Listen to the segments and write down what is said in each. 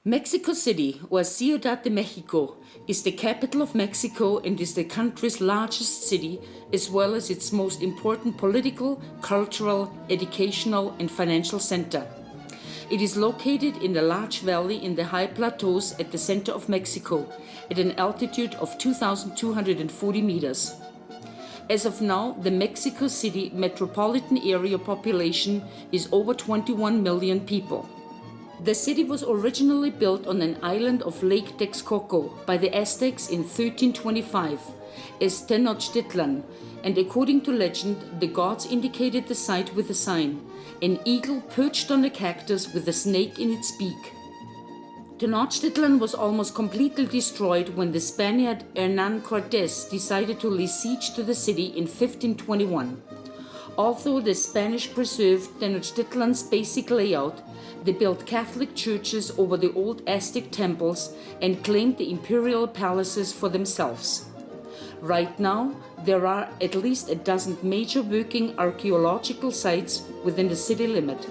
Mexico City, or Ciudad de Mexico, is the capital of Mexico and is the country's largest city, as well as its most important political, cultural, educational, and financial center. It is located in a large valley in the high plateaus at the center of Mexico, at an altitude of 2,240 meters. As of now, the Mexico City metropolitan area population is over 21 million people. The city was originally built on an island of Lake Texcoco by the Aztecs in 1325 as Tenochtitlan, and according to legend, the gods indicated the site with a sign, an eagle perched on a cactus with a snake in its beak. Tenochtitlan was almost completely destroyed when the Spaniard Hernán Cortés decided to lay siege to the city in 1521. Although the Spanish preserved Tenochtitlan's basic layout, they built Catholic churches over the old Aztec temples and claimed the imperial palaces for themselves. Right now, there are at least a dozen major working archaeological sites within the city limit.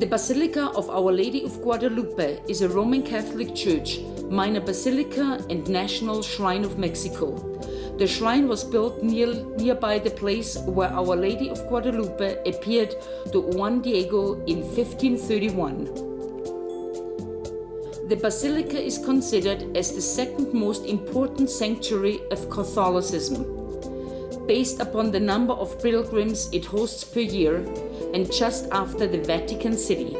The Basilica of Our Lady of Guadalupe is a Roman Catholic church, minor basilica, and national shrine of Mexico. The shrine was built nearby the place where Our Lady of Guadalupe appeared to Juan Diego in 1531. The basilica is considered as the second most important sanctuary of Catholicism, based upon the number of pilgrims it hosts per year, and just after the Vatican City.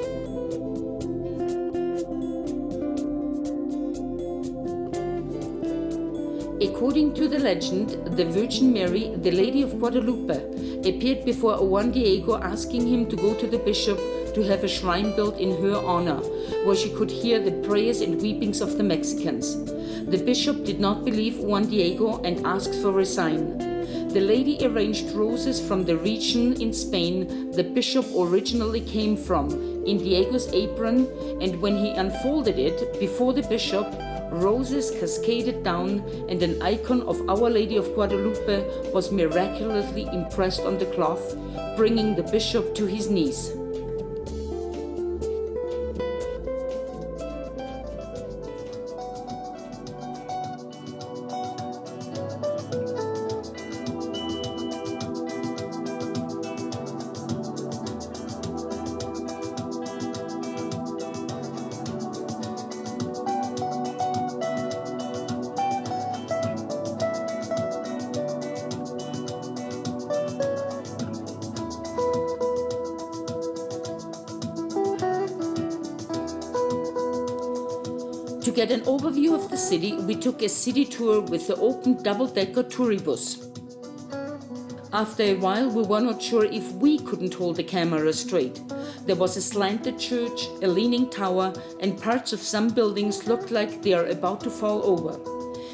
According to the legend, the Virgin Mary, the Lady of Guadalupe, appeared before Juan Diego asking him to go to the bishop to have a shrine built in her honor, where she could hear the prayers and weepings of the Mexicans. The bishop did not believe Juan Diego and asked for a sign. The lady arranged roses from the region in Spain the bishop originally came from in Diego's apron, and when he unfolded it before the bishop, roses cascaded down and an icon of Our Lady of Guadalupe was miraculously impressed on the cloth, bringing the bishop to his knees. To get an overview of the city, we took a city tour with the open double-decker touribus. After a while, we were not sure if we couldn't hold the camera straight. There was a slanted church, a leaning tower, and parts of some buildings looked like they are about to fall over.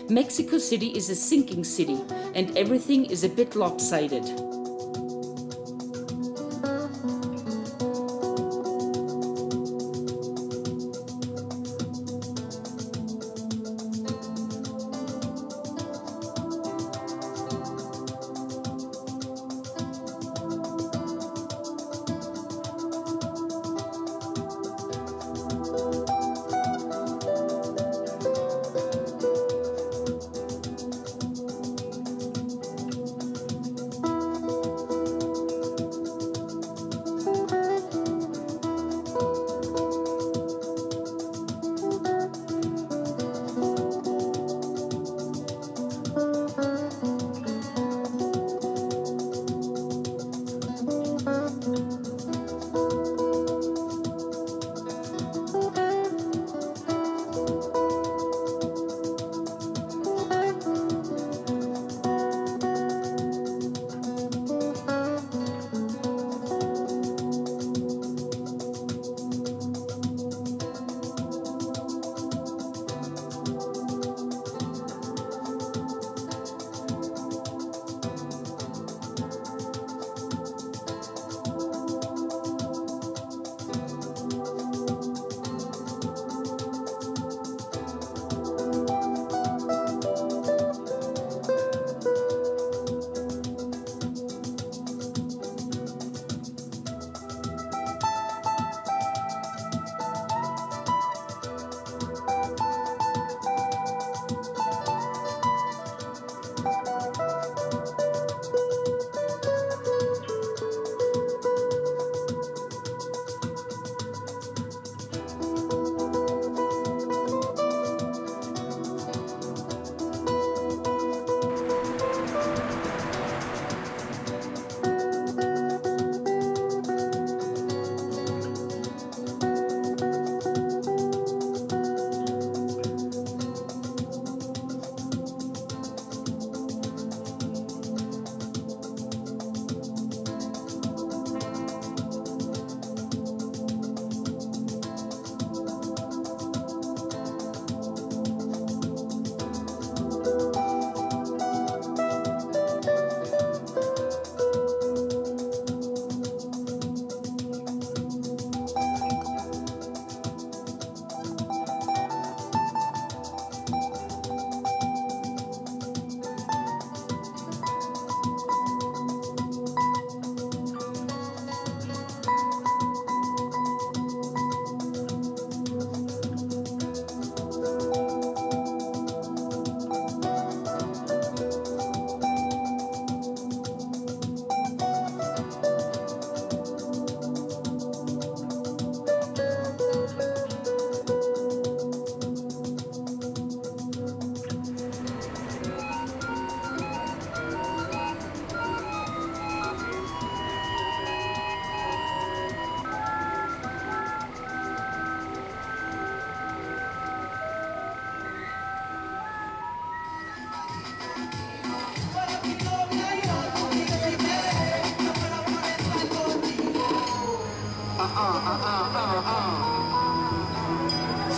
Mexico City is a sinking city, and everything is a bit lopsided.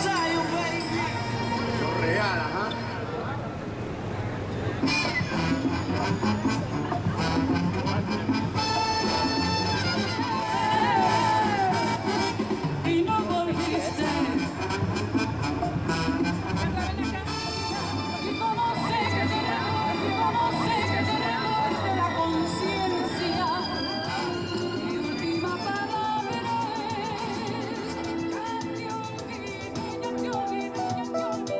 Zion, baby. Real, ajá. Y no volviste. Y como sé que te remuerde la conciencia. Mi última palabra es que te olvido, te olvido, te olvido.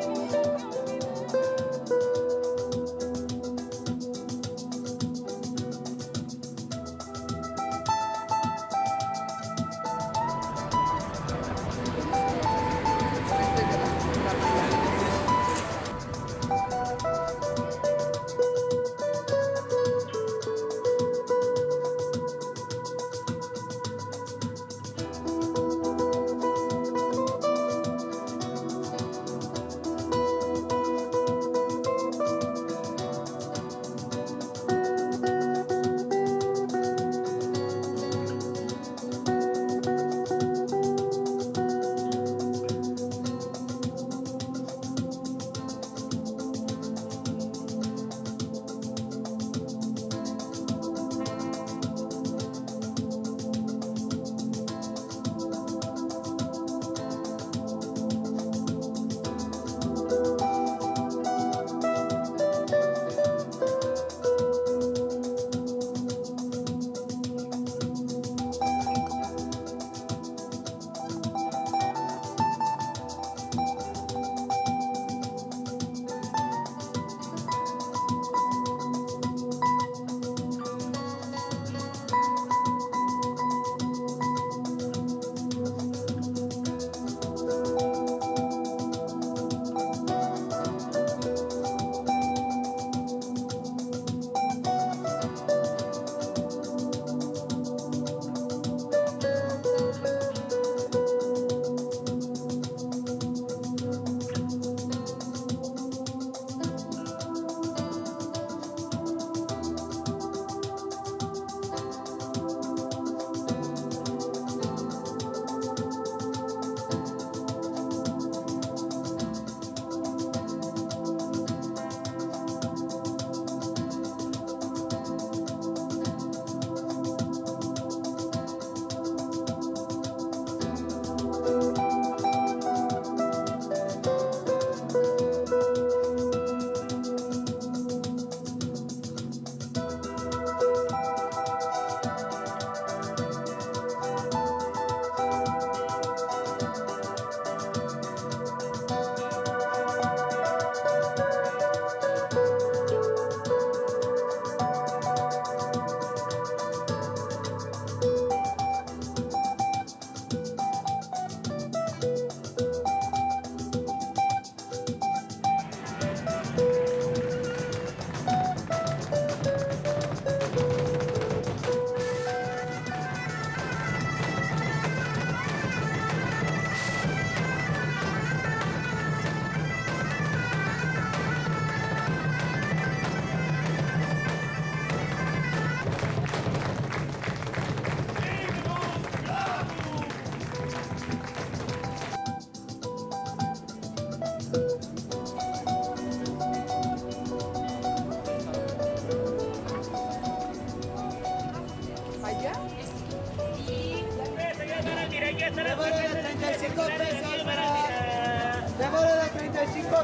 Démosle de 35.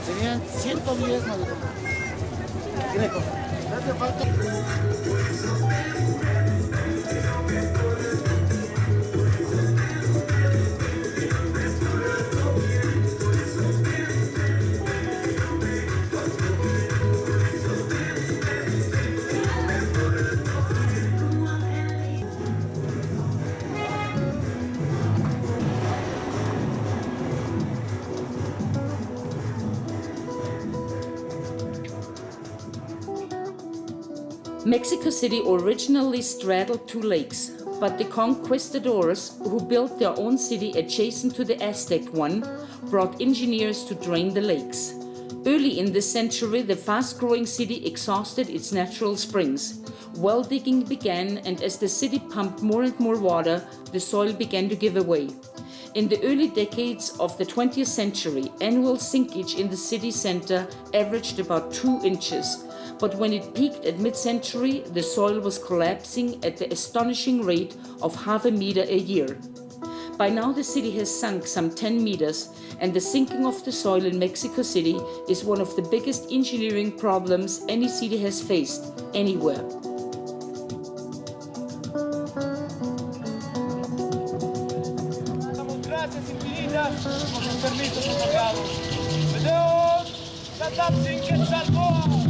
Serían 110, no digo. Greco. No hace falta. Mexico City originally straddled two lakes, but the conquistadors, who built their own city adjacent to the Aztec one, brought engineers to drain the lakes. Early in this century, the fast-growing city exhausted its natural springs. Well digging began, and as the city pumped more and more water, the soil began to give away. In the early decades of the 20th century, annual sinkage in the city center averaged about 2 inches. But when it peaked at mid-century, the soil was collapsing at the astonishing rate of half a meter a year. By now, the city has sunk some 10 meters, and the sinking of the soil in Mexico City is one of the biggest engineering problems any city has faced anywhere. Damos gracias infinitas por los permisos otorgados. Meteos, Tatapsin Quetzalcóatl.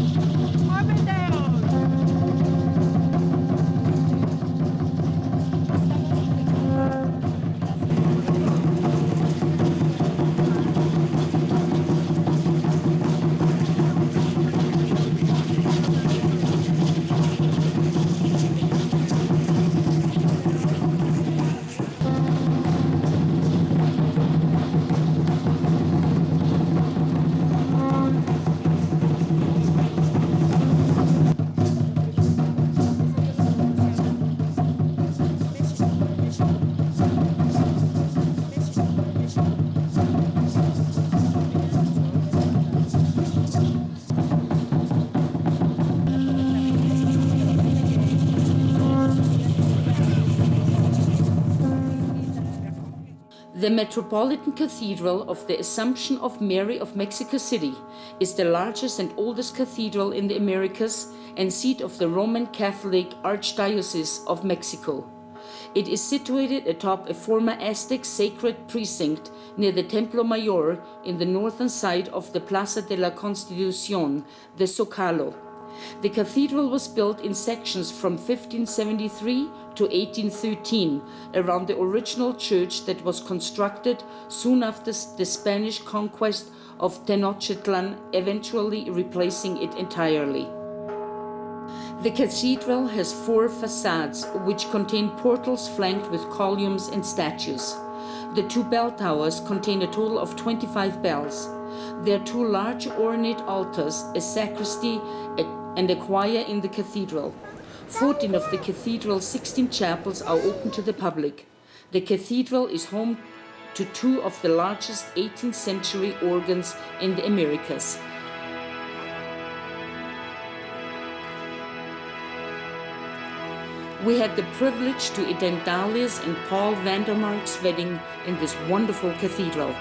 The Metropolitan Cathedral of the Assumption of Mary of Mexico City is the largest and oldest cathedral in the Americas and seat of the Roman Catholic Archdiocese of Mexico. It is situated atop a former Aztec sacred precinct near the Templo Mayor in the northern side of the Plaza de la Constitución, the Zócalo. The cathedral was built in sections from 1573 to 1813 around the original church that was constructed soon after the Spanish conquest of Tenochtitlan, eventually replacing it entirely. The cathedral has 4 facades which contain portals flanked with columns and statues. The 2 bell towers contain a total of 25 bells. There are 2 large ornate altars, a sacristy, and a choir in the cathedral. 14 of the cathedral's 16 chapels are open to the public. The cathedral is home to 2 of the largest 18th century organs in the Americas. We had the privilege to attend Dahlia's and Paul Vandermark's wedding in this wonderful cathedral.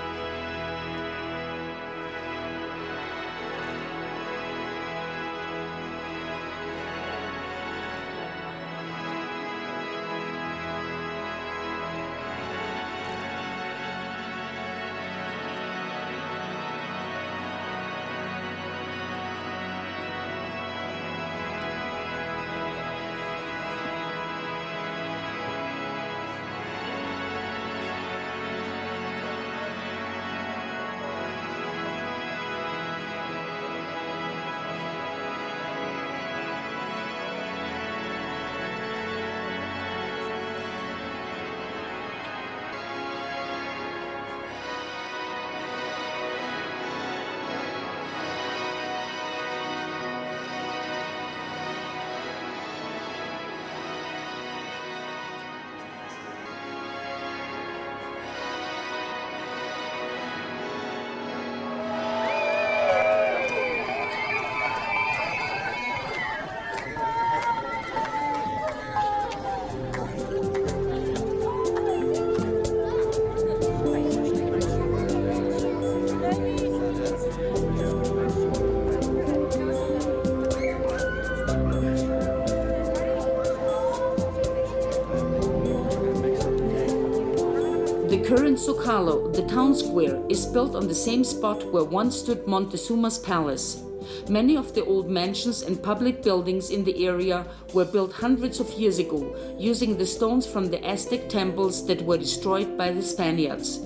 The current Zócalo, the town square, is built on the same spot where once stood Montezuma's palace. Many of the old mansions and public buildings in the area were built hundreds of years ago, using the stones from the Aztec temples that were destroyed by the Spaniards.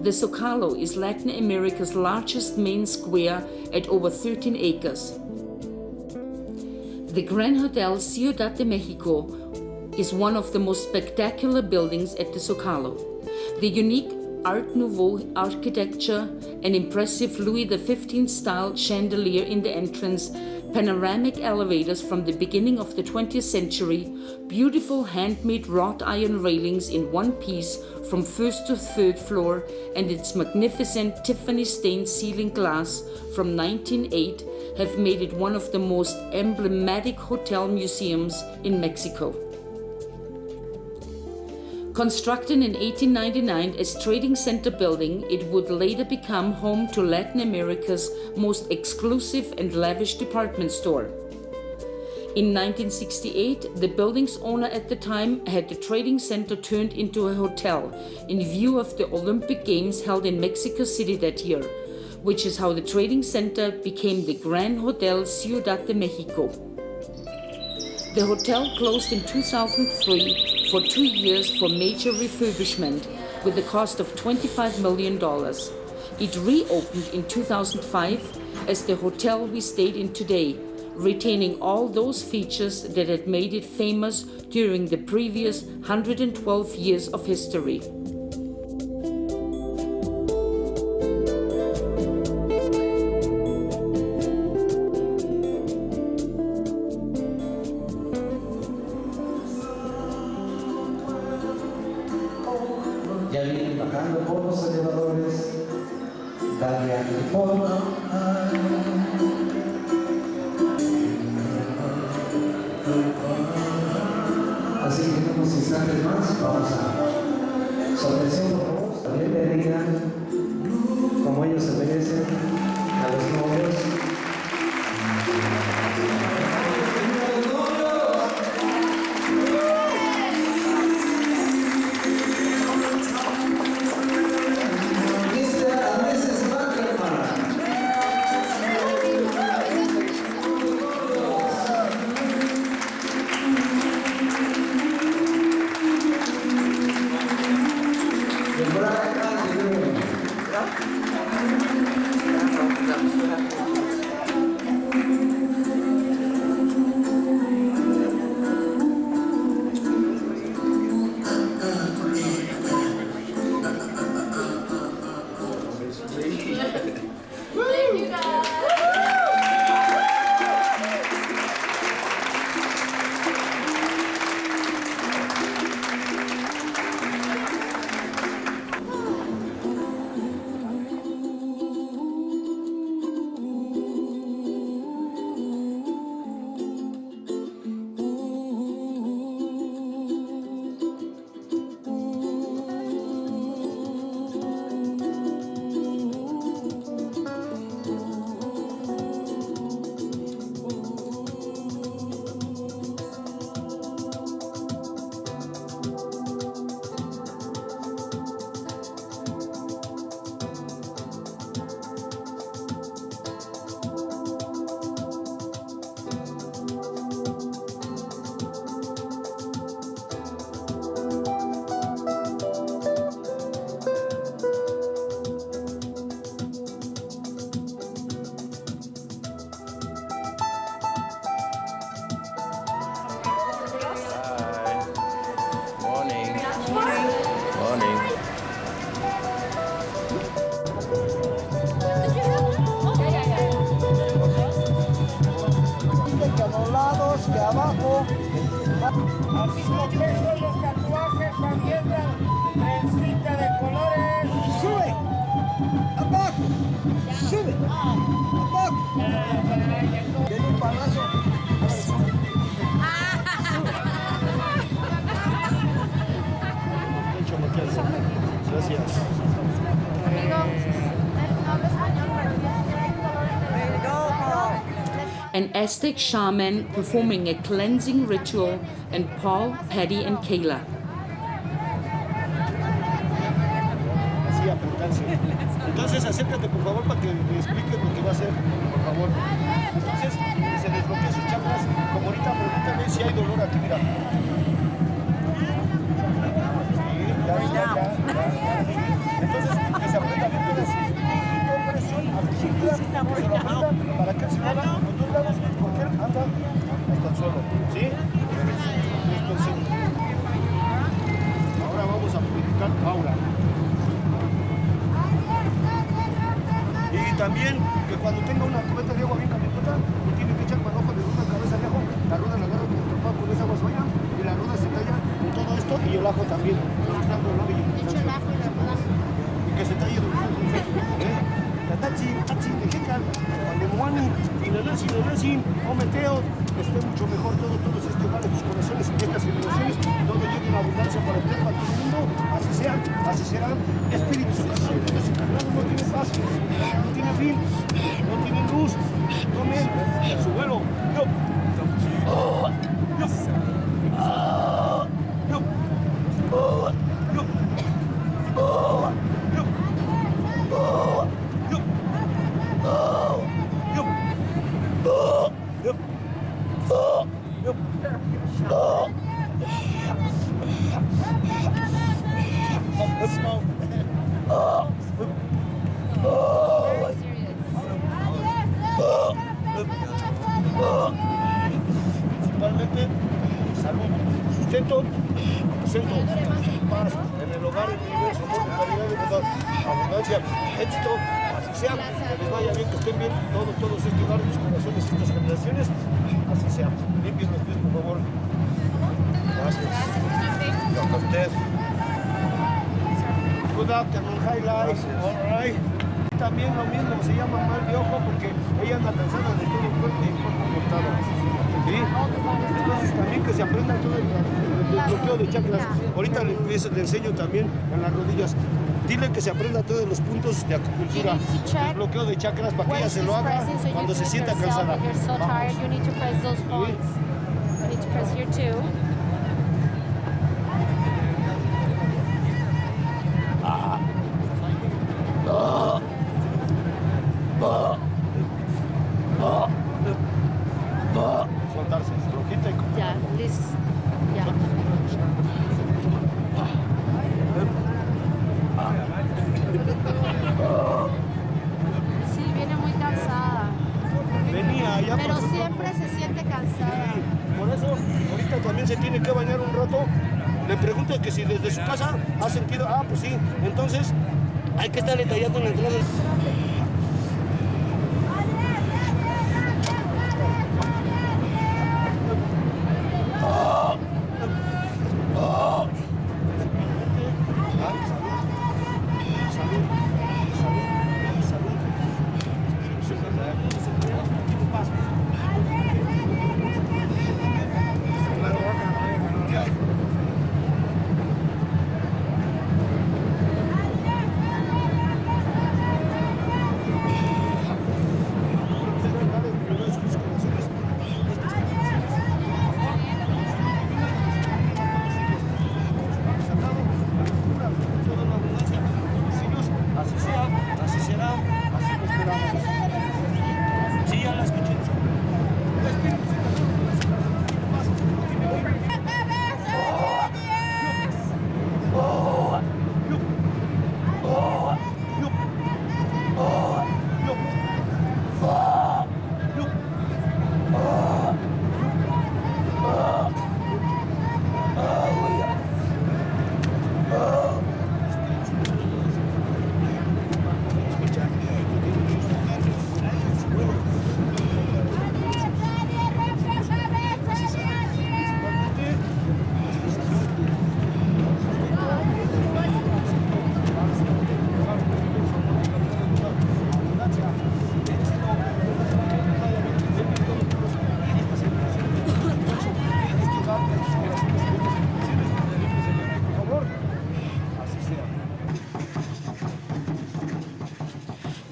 The Zócalo is Latin America's largest main square at over 13 acres. The Grand Hotel Ciudad de Mexico is one of the most spectacular buildings at the Zócalo. The unique Art Nouveau architecture, an impressive Louis XV style chandelier in the entrance, panoramic elevators from the beginning of the 20th century, beautiful handmade wrought iron railings in one piece from first to third floor, and its magnificent Tiffany stained ceiling glass from 1908 have made it one of the most emblematic hotel museums in Mexico. Constructed in 1899 as trading center building, it would later become home to Latin America's most exclusive and lavish department store. In 1968, the building's owner at the time had the trading center turned into a hotel in view of the Olympic Games held in Mexico City that year, which is how the trading center became the Grand Hotel Ciudad de Mexico. The hotel closed in 2003 for 2 years for major refurbishment with a cost of $25 million. It reopened in 2005 as the hotel we stayed in today, retaining all those features that had made it famous during the previous 112 years of history. Ya vienen bajando por los elevadores, darle a mi forma. Así que en unos instantes más vamos a sorpresión, por favor. También bendigan, como ellos se merecen, a los novios. Que abajo. Al mismo peso los tatuajes avientan trencita de colores. Sube. Abajo. Sube. Abajo. Denle un palazo. Gracias. An Aztec shaman performing a cleansing ritual, and Paul, Patty, and Kayla. Así, apuntarse. Entonces, acércate por favor para que me expliques lo que va a hacer, por favor. Entonces, se desbloquea sus chakras. Como ahorita, pregúntame si hay dolor aquí, mira. Sí, ya. Entonces, que se aprieta bien todo así. Con presión, aquí se lo aprieta para que se mueva los dos lados, porque él anda hasta el suelo. ¿Sí? Esto sí. Ahora vamos a purificar aura. también que cuando tenga una cubeta de agua bien calentita, le tiene que echar manojo de una cabeza de ajo, la ruda la agarra con el trompa con esa agua soya y la ruda se talla con todo esto y el ajo también. Y que se talle Tatachi, tachi, de queca, Panemuani, Nanasi, Ometeo, esté mucho mejor todos estos hogares, tus corazones, estas generaciones, todo llegue en abundancia para el para todo el mundo, así serán, espíritus desencarnados no tienen paz, no tienen fin, no tienen luz, tomen su vuelo, principalmente salud, sustento, paz en el hogar, en el universo, amor, calidad de verdad, abundancia, éxito, así sea, que les vaya bien, que estén bien todos estos hogares, sus corazones, estas generaciones, así sea. Limpien los pies, por favor. Gracias. A usted. Good afternoon, highlights, all right. También lo mismo, se llama mal de ojo porque ella anda cansada de todo el cuerpo y el cuerpo cortado. ¿Sí? Entonces también que se aprenda todo el bloqueo de chakras. Ahorita le enseño también en las rodillas. Dile que se aprenda todos los puntos de acupuntura, el bloqueo de chakras para que ella se lo haga cuando se sienta cansada. Soltarse, flojita y Ya, listo. Ya. Sí, viene muy cansada. venía ya. Pero siempre se siente cansada. Por eso, ahorita también se tiene que bañar un rato. Le pregunto que si desde su casa ha sentido, pues sí, entonces hay que estarle tallando en la entrada.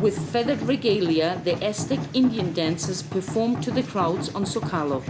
With feathered regalia, the Aztec Indian dancers perform to the crowds on Zocalo.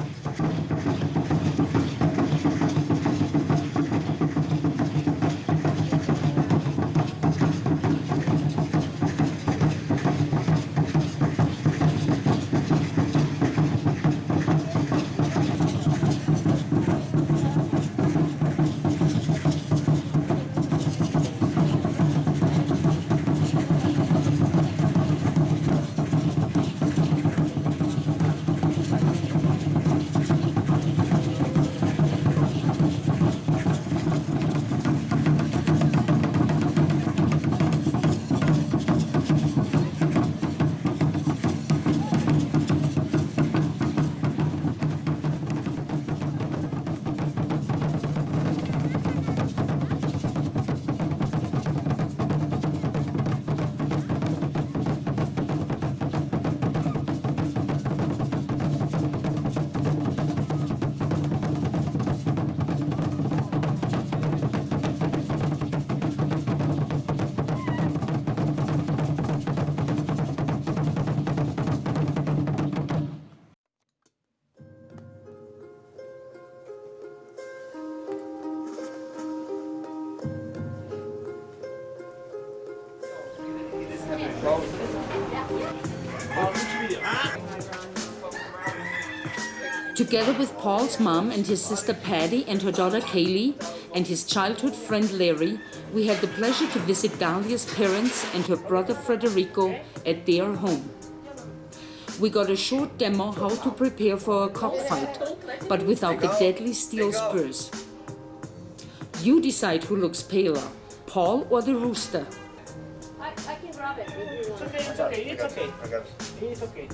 Together with Paul's mom and his sister Patty and her daughter Kaylee and his childhood friend Larry, we had the pleasure to visit Dahlia's parents and her brother Federico at their home. We got a short demo how to prepare for a cockfight, but without the deadly steel spurs. You decide who looks paler, Paul or the rooster. I can grab it. It's okay.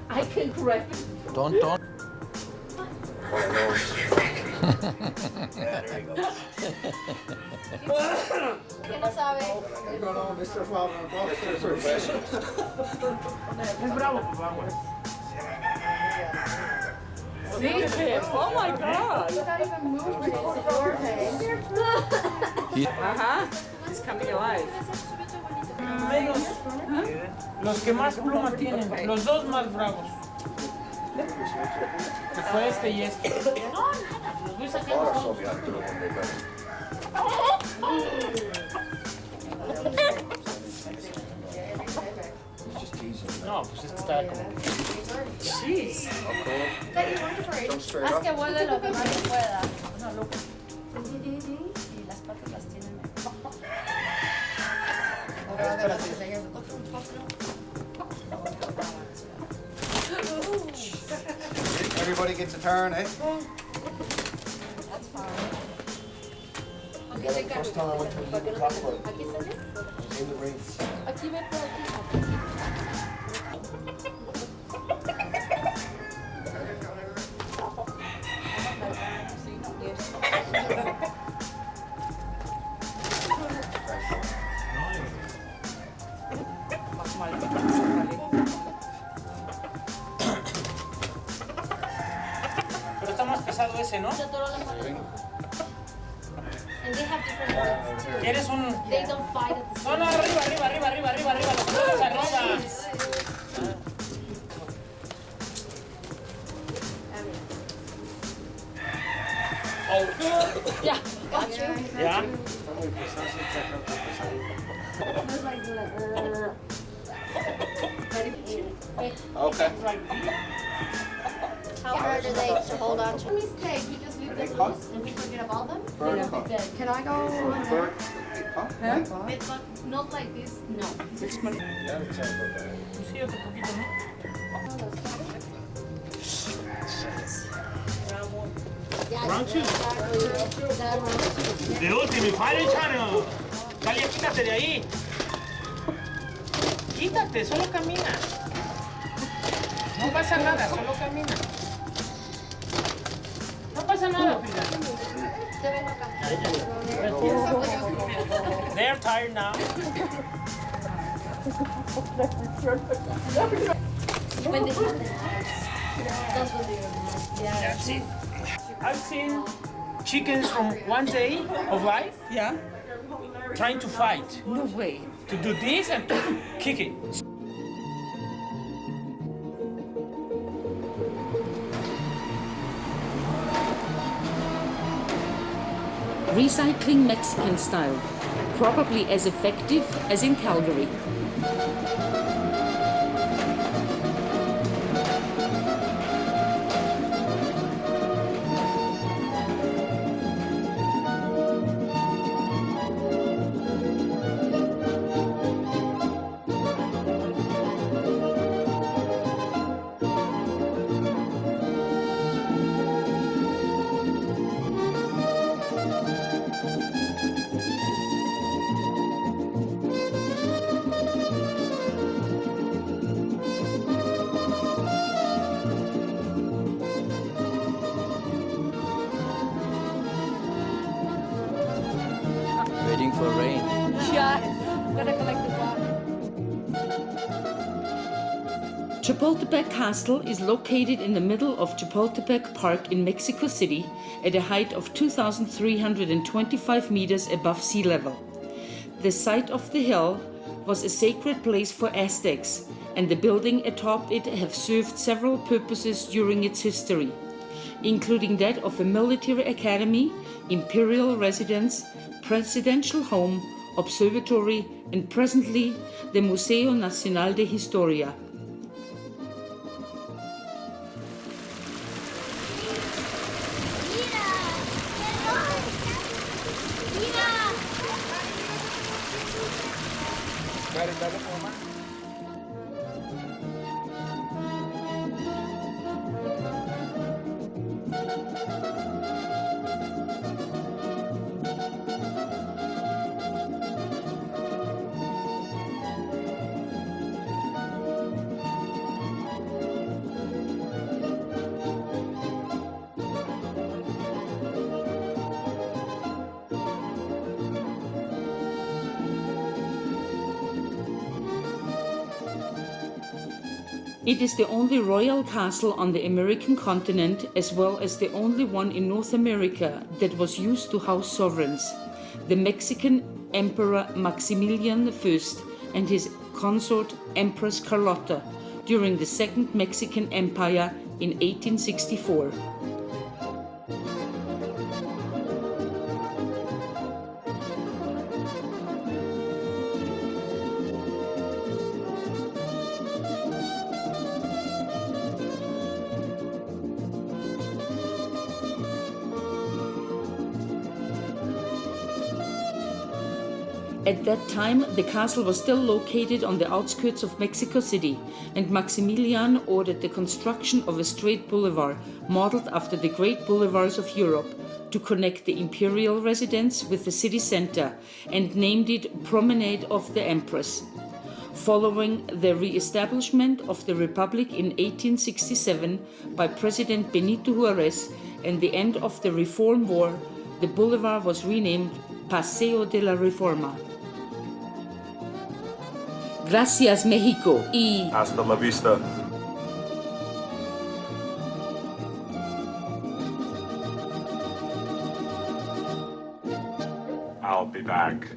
I can grab it. Don't. Yeah, there you go. ¿Quién no sabe? No, Mr. Fowler. Es bravo, vamos. See? Oh my God. He's not even moving. It's the door thing. It's coming alive. Menos los que más pluma tienen, los dos más bravos. Que fue este y este. Los voy sacando todos. No, pues este está como... Jeez. Haz que vuele lo que más pueda. Y las patas las tienen. Everybody gets a turn, eh? That's fine. First time I went to a cockfight Aquí está bien. in the race. Aquí ve por aquí. Pero está más pesado ese, ¿no? And they have different ones too. ¿Quieres un...? They don't fight at the No, same no, arriba, los puedes arriba. Oh, Yeah, got you. ya. Okay. How hard are they to hold on to? Mistake, we just leave them loose and we forget about them. Bird They'll cut. be dead. Can I go? Bird. But not like this, no. Sí, otro poquito, ¿no? Round two. De último, Fire Channel. Talia, quítate de ahí. Quítate, solo camina. No pasa nada, solo camina. No pasa nada, Frida. Te vengo acá. They're tired now. When they have the knives, that's when they're mad. Yeah. That's it. I've seen chickens from one day of life Yeah? trying to fight. No way. To do this and to kick it. Recycling Mexican style, probably as effective as in Calgary. Waiting for rain. Yeah, I'm gonna collect the water. Chapultepec Castle is located in the middle of Chapultepec Park in Mexico City at a height of 2,325 meters above sea level. The site of the hill was a sacred place for Aztecs, and the building atop it have served several purposes during its history, including that of a military academy, imperial residence, presidential home, observatory, and presently the Museo Nacional de Historia. It is the only royal castle on the American continent, as well as the only one in North America that was used to house sovereigns, the Mexican Emperor Maximilian I and his consort Empress Carlota during the Second Mexican Empire in 1864. At that time, the castle was still located on the outskirts of Mexico City, and Maximilian ordered the construction of a straight boulevard modeled after the great boulevards of Europe to connect the imperial residence with the city center, and named it Promenade of the Empress. Following the re-establishment of the Republic in 1867 by President Benito Juárez and the end of the Reform War, the boulevard was renamed Paseo de la Reforma. Gracias, México, y Hasta la vista. I'll be back.